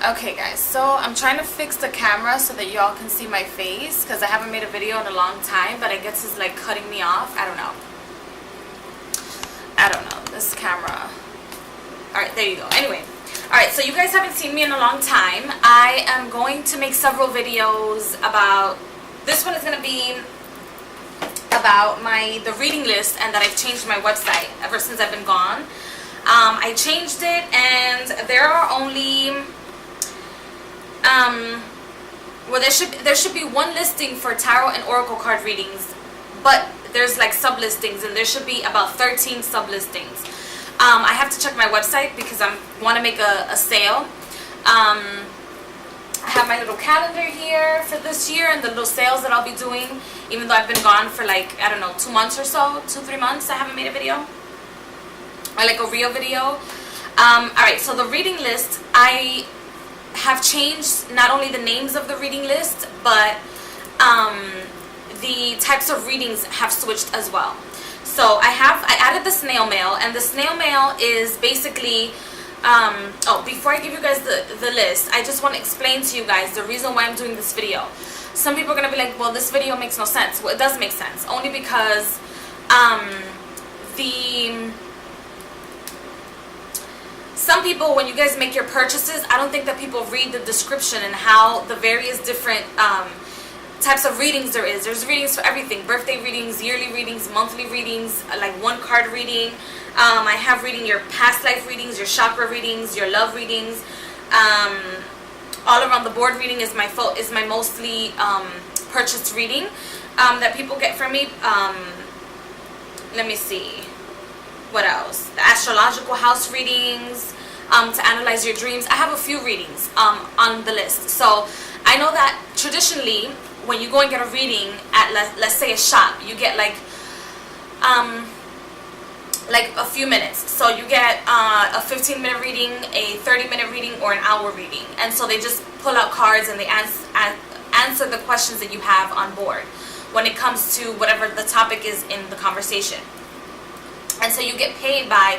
Okay guys, so I'm trying to fix the camera so that y'all can see my face because I haven't made a video in a long time, but I guess it's like cutting me off. I don't know. This camera. Alright, there you go. Anyway, alright, so you guys haven't seen me in a long time. I am going to make several videos about, this one is going to be about the reading list, and that I've changed my website ever since I've been gone. I changed it, and there are only well, there should be one listing for tarot and oracle card readings, but there's like sub listings, and there should be about 13 sub listings. I have to check my website because I want to make a sale. I have my little calendar here for this year and the little sales that I'll be doing, even though I've been gone for like, I don't know, 2 months or so, 2-3 months. I haven't made a video, or like a real video. Alright, so the reading list, I have changed not only the names of the reading list, but the types of readings have switched as well. So I added the snail mail, and the snail mail is basically oh, before I give you guys the list, I just want to explain to you guys the reason why I'm doing this video. Some people are going to be like, well, this video makes no sense. Well, it does make sense, only because some people, when you guys make your purchases, I don't think that people read the description and how the various different types of readings there is. There's readings for everything: birthday readings, yearly readings, monthly readings, like one card reading. I have reading your past life readings, your chakra readings, your love readings. All around the board reading is my mostly purchased reading that people get from me. Let me see. What else? The astrological house readings, to analyze your dreams. I have a few readings on the list. So I know that traditionally, when you go and get a reading at, let's say, a shop, you get like a few minutes. So you get a 15-minute reading, a 30-minute reading, or an hour reading. And so they just pull out cards and they answer the questions that you have on board when it comes to whatever the topic is in the conversation. And so you get paid by,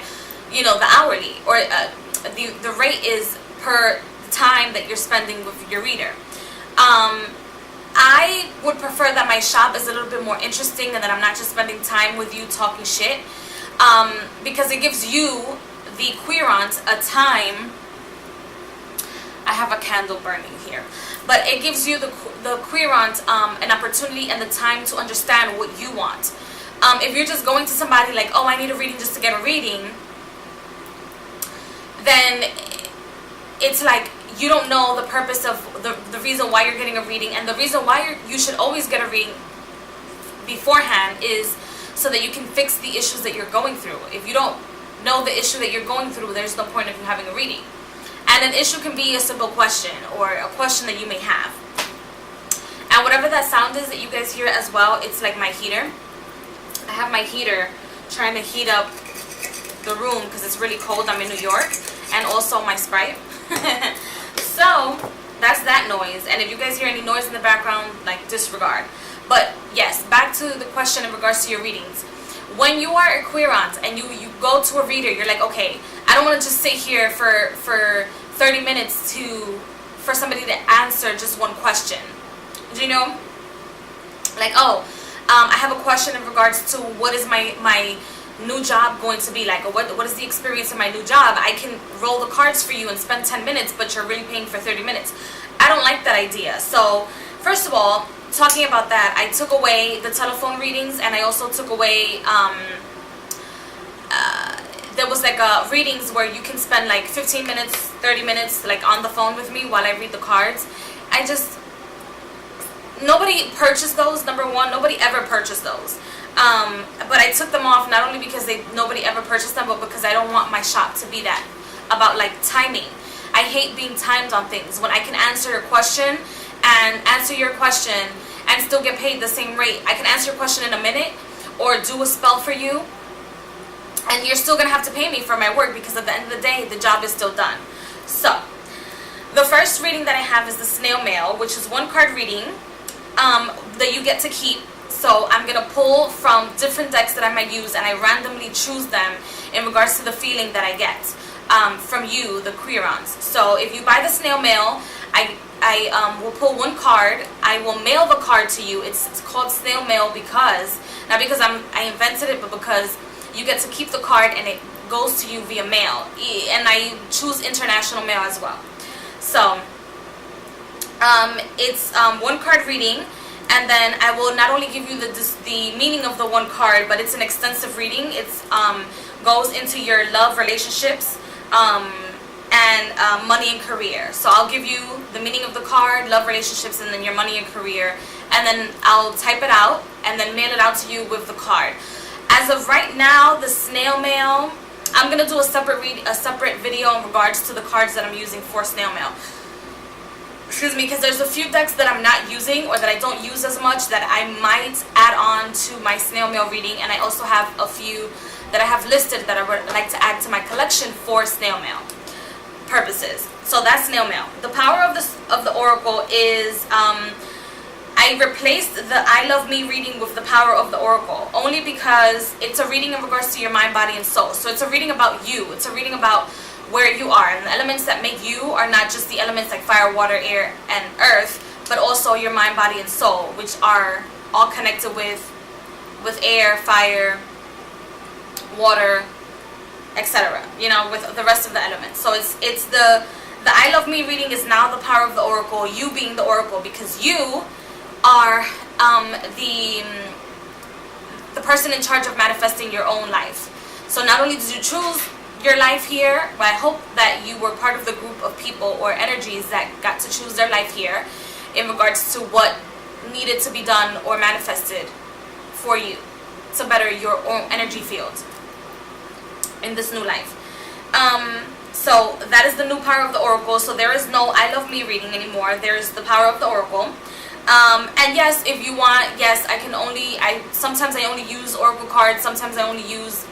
you know, the hourly, or the rate is per time that you're spending with your reader. I would prefer that my shop is a little bit more interesting and that I'm not just spending time with you talking shit, because it gives you, the querent, a time. I have a candle burning here, but it gives you the querent an opportunity and the time to understand what you want. If you're just going to somebody like, oh, I need a reading just to get a reading, then it's like you don't know the purpose of the reason why you're getting a reading. And the reason why you should always get a reading beforehand is so that you can fix the issues that you're going through. If you don't know the issue that you're going through, there's no point of you having a reading. And an issue can be a simple question, or a question that you may have. And whatever that sound is that you guys hear as well, it's like my heater. I have my heater trying to heat up the room because it's really cold. I'm in New York. And also my Sprite. So that's that noise. And if you guys hear any noise in the background, like, disregard. But yes, back to the question in regards to your readings. When you are a querent and you go to a reader, you're like, okay, I don't want to just sit here for 30 minutes for somebody to answer just one question. Do you know? Like, oh, I have a question in regards to what is my new job going to be like, or what is the experience of my new job. I can roll the cards for you and spend 10 minutes, but you're really paying for 30 minutes. I don't like that idea. So first of all, talking about that, I took away the telephone readings, and I also took away there was like readings where you can spend like 15 minutes, 30 minutes like on the phone with me while I read the cards. Nobody purchased those. Number one, nobody ever purchased those. But I took them off not only because nobody ever purchased them, but because I don't want my shop to be that about like timing. I hate being timed on things. When I can answer your question and still get paid the same rate. I can answer your question in a minute or do a spell for you, and you're still gonna have to pay me for my work, because at the end of the day, the job is still done. So the first reading that I have is the snail mail, which is one card reading that you get to keep. So I'm going to pull from different decks that I might use, and I randomly choose them in regards to the feeling that I get. from you, the Quirons. So if you buy the snail mail, I will pull one card. I will mail the card to you. It's called snail mail because, not because I invented it, but because you get to keep the card and it goes to you via mail. And I choose international mail as well. So it's one card reading, and then I will not only give you the meaning of the one card, but it's an extensive reading. It's goes into your love, relationships, and money and career. So I'll give you the meaning of the card, love, relationships, and then your money and career, and then I'll type it out and then mail it out to you with the card. As of right now, the snail mail, I'm gonna do a separate video in regards to the cards that I'm using for snail mail. Excuse me, because there's a few decks that I'm not using or that I don't use as much that I might add on to my snail mail reading, and I also have a few that I have listed that I would like to add to my collection for snail mail purposes. So that's snail mail. The power of the oracle is I replaced the I Love Me reading with the power of the oracle, only because it's a reading in regards to your mind, body, and soul. So it's a reading about you. It's a reading about where you are, and the elements that make you are not just the elements like fire, water, air, and earth, but also your mind, body, and soul, which are all connected with air, fire, water, etc. You know, with the rest of the elements. So it's the I Love Me reading is now the power of the oracle, you being the oracle, because you are the person in charge of manifesting your own life. So not only did you choose your life here, but I hope that you were part of the group of people or energies that got to choose their life here in regards to what needed to be done or manifested for you to better your own energy field in this new life. So that is the new power of the oracle. So there is no I Love Me reading anymore. There's the power of the oracle. And yes, if you want, yes, sometimes I only use oracle cards, sometimes I only use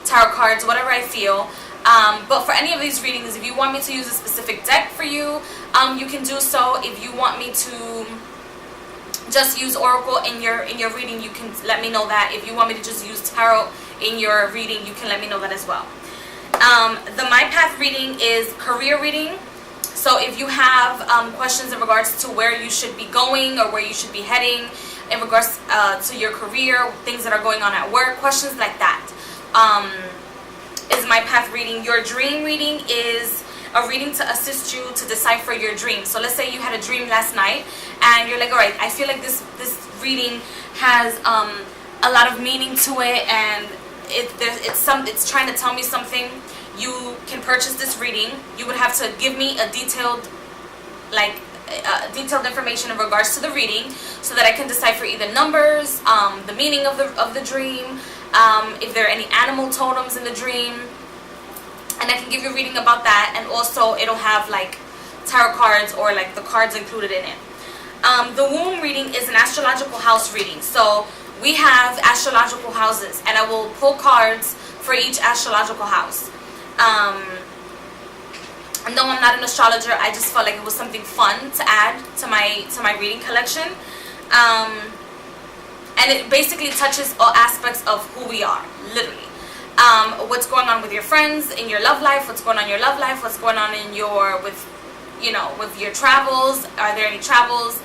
tarot cards, whatever I feel. But for any of these readings, if you want me to use a specific deck for you, you can do so. If you want me to just use oracle in your reading, you can let me know that. If you want me to just use tarot in your reading, you can let me know that as well. The My Path reading is career reading. So if you have questions in regards to where you should be going or where you should be heading in regards to your career, things that are going on at work, questions like that, is My Path reading. Your dream reading is a reading to assist you to decipher your dream. So let's say you had a dream last night and you're like, all right, I feel like this reading has a lot of meaning to it, and it's trying to tell me something. You can purchase this reading. You would have to give me a detailed information in regards to the reading, so that I can decipher either numbers, the meaning of the dream, if there are any animal totems in the dream, and I can give you a reading about that. And also it'll have like tarot cards or like the cards included in it. The womb reading is an astrological house reading. So we have astrological houses, and I will pull cards for each astrological house. And though I'm not an astrologer, I just felt like it was something fun to add to my reading collection. And it basically touches all aspects of who we are, literally. What's going on with your friends, in your love life, what's going on in your love life, what's going on with your travels, are there any travels,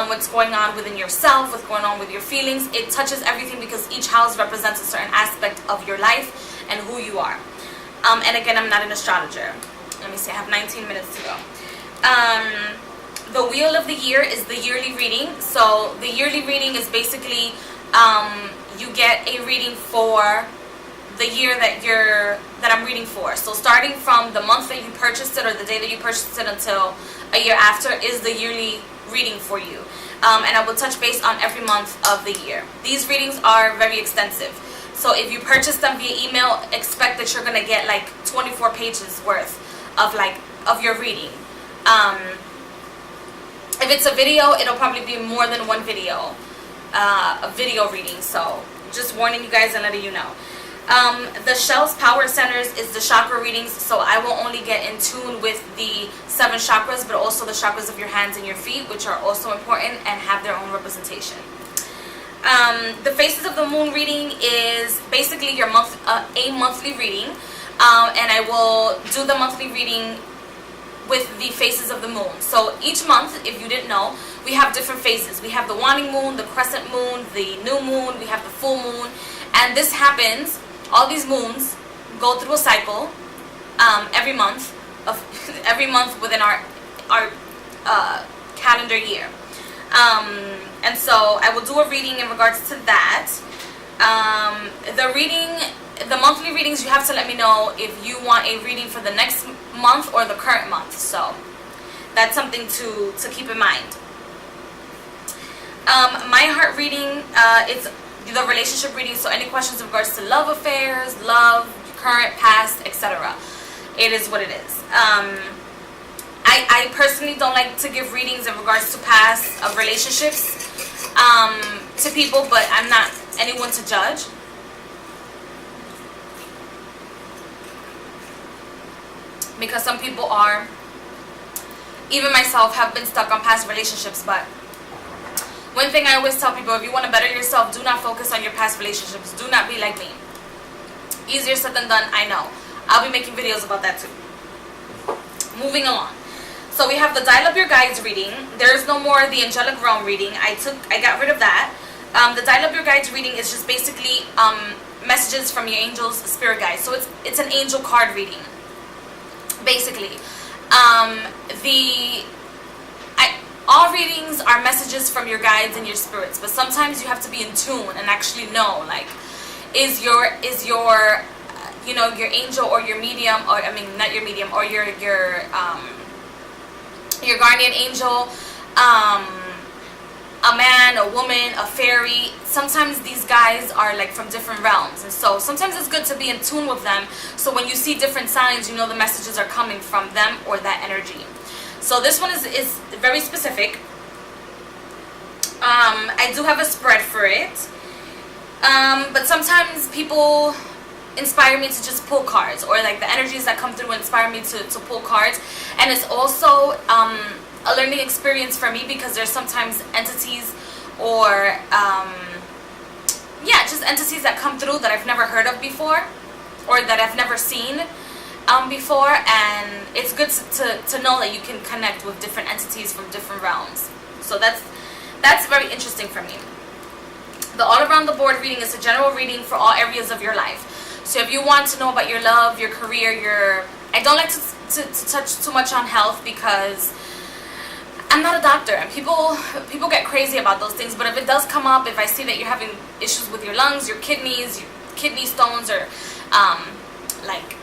what's going on within yourself, what's going on with your feelings. It touches everything because each house represents a certain aspect of your life and who you are. And again, I'm not an astrologer. Let me see, I have 19 minutes to go. The Wheel of the Year is the yearly reading. So the yearly reading is basically you get a reading for the year that I'm reading for. So starting from the month that you purchased it or the day that you purchased it until a year after is the yearly reading for you. And I will touch base on every month of the year. These readings are very extensive. So if you purchase them via email, expect that you're going to get like 24 pages worth of your reading. If it's a video, it'll probably be more than one video, a video reading. So just warning you guys and letting you know. The Shell's Power Centers is the chakra readings. So I will only get in tune with the 7 chakras, but also the chakras of your hands and your feet, which are also important and have their own representation. The Faces of the Moon reading is basically your a monthly reading. and I will do the monthly reading with the phases of the moon. So each month, if you didn't know, we have different phases. We have the waning moon, the crescent moon, the new moon, we have the full moon, and this happens, all these moons go through a cycle every month within our calendar year. And so I will do a reading in regards to that. The monthly readings, you have to let me know if you want a reading for the next month or the current month. So that's something to keep in mind. My heart reading, it's the relationship reading. So any questions in regards to love affairs, love, current, past, etc. It is what it is. I personally don't like to give readings in regards to past of relationships to people, but I'm not anyone to judge. Because some people are, even myself, have been stuck on past relationships. But one thing I always tell people, if you want to better yourself, do not focus on your past relationships. Do not be like me. Easier said than done, I know. I'll be making videos about that too. Moving along. So we have the Dial Up Your Guides reading. There's no more the Angelic Realm reading. I got rid of that. The Dial Up Your Guides reading is just basically messages from your angels, spirit guides. So it's an angel card reading, basically. All readings are messages from your guides and your spirits, but sometimes you have to be in tune and actually know, like, is your you know, your angel or your medium, or I mean not your medium, or your guardian angel, a man, a woman, a fairy. Sometimes these guys are like from different realms, and so sometimes it's good to be in tune with them, so when you see different signs, you know the messages are coming from them or that energy. So this one is very specific. I do have a spread for it, but sometimes people inspire me to just pull cards, or like the energies that come through inspire me to pull cards. And it's also a learning experience for me, because there's sometimes entities or just entities that come through that I've never heard of before, or that I've never seen before, and it's good to know that you can connect with different entities from different realms. So that's very interesting for me. The All Around the Board reading is a general reading for all areas of your life. So if you want to know about your love, your career, I don't like to touch too much on health, because I'm not a doctor, and people get crazy about those things. But if it does come up, if I see that you're having issues with your lungs, your kidneys, your kidney stones, or like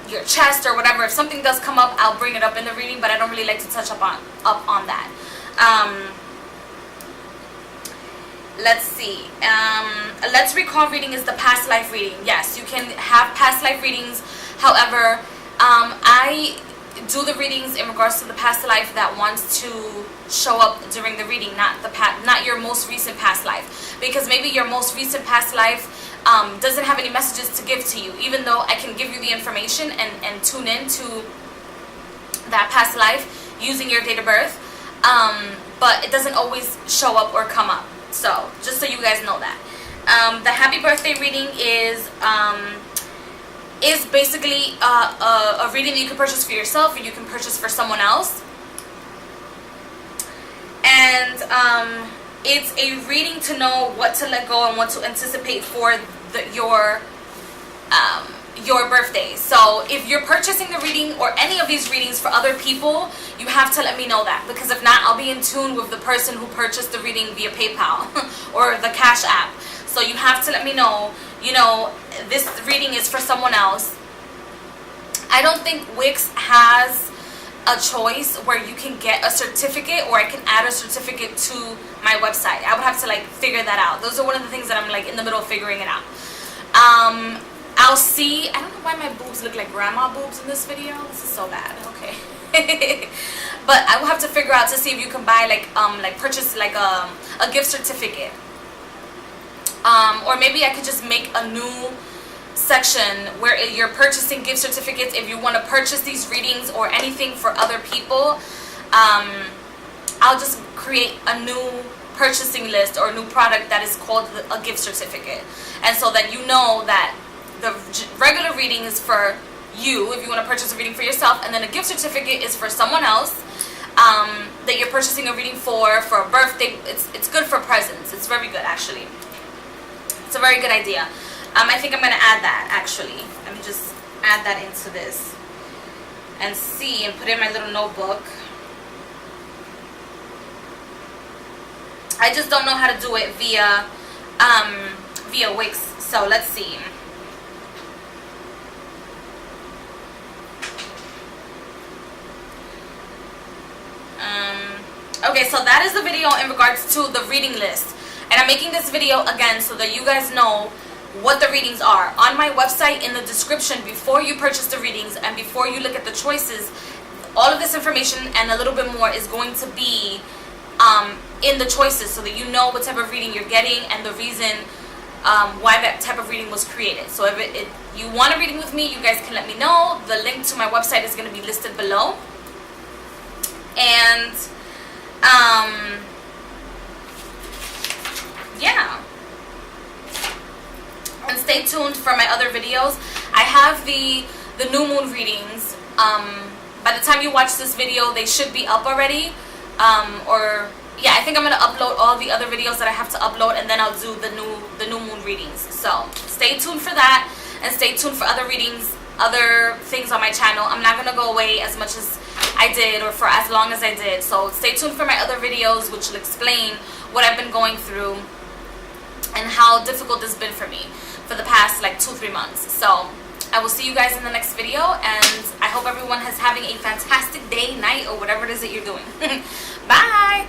your chest or whatever, if something does come up, I'll bring it up in the reading, but I don't really like to touch up on that. Let's see. Let's Recall reading is the past life reading. Yes, you can have past life readings. However, I do the readings in regards to the past life that wants to show up during the reading, not your most recent past life, because maybe your most recent past life doesn't have any messages to give to you, even though I can give you the information and tune in to that past life using your date of birth, but it doesn't always show up or come up. So just so you guys know that. The happy birthday reading is basically a reading that you can purchase for yourself, or you can purchase for someone else. And it's a reading to know what to let go and what to anticipate for your birthday. So if you're purchasing the reading or any of these readings for other people, you have to let me know that, because if not, I'll be in tune with the person who purchased the reading via PayPal or the Cash App. So you have to let me know, you know, this reading is for someone else. I don't think Wix has a choice where you can get a certificate, or I can add a certificate to my website. I would have to like figure that out. Those are one of the things that I'm like in the middle of figuring it out. I'll see. I don't know why my boobs look like grandma boobs in this video. This is so bad. Okay. But I will have to figure out to see if you can buy like purchase like a gift certificate. Or maybe I could just make a new section where you're purchasing gift certificates. If you want to purchase these readings or anything for other people, I'll just create a new purchasing list or a new product that is called a gift certificate. And so that you know that the regular reading is for you, if you want to purchase a reading for yourself, and then a gift certificate is for someone else that you're purchasing a reading for a birthday. It's good for presents. It's very good, actually. It's a very good idea. I think I'm going to add that, actually. Let me just add that into this and see, and put it in my little notebook. I just don't know how to do it via Wix, so let's see. Okay, so that is the video in regards to the reading list. And I'm making this video again so that you guys know what the readings are. On my website, in the description, before you purchase the readings and before you look at the choices, all of this information and a little bit more is going to be in the choices, so that you know what type of reading you're getting and the reason why that type of reading was created. So if you want a reading with me, you guys can let me know. The link to my website is going to be listed below. And yeah, and stay tuned for my other videos. I have the new moon readings. By the time you watch this video, they should be up already. Or yeah, I think I'm gonna upload all the other videos that I have to upload, and then I'll do the new moon readings. So stay tuned for that, and stay tuned for other readings, other things on my channel. I'm not gonna go away as much as I did, or for as long as I did. So stay tuned for my other videos, which will explain what I've been going through and how difficult it's been for me for the past like 2-3 months. So I will see you guys in the next video, and I hope everyone is having a fantastic day, night, or whatever it is that you're doing. Bye!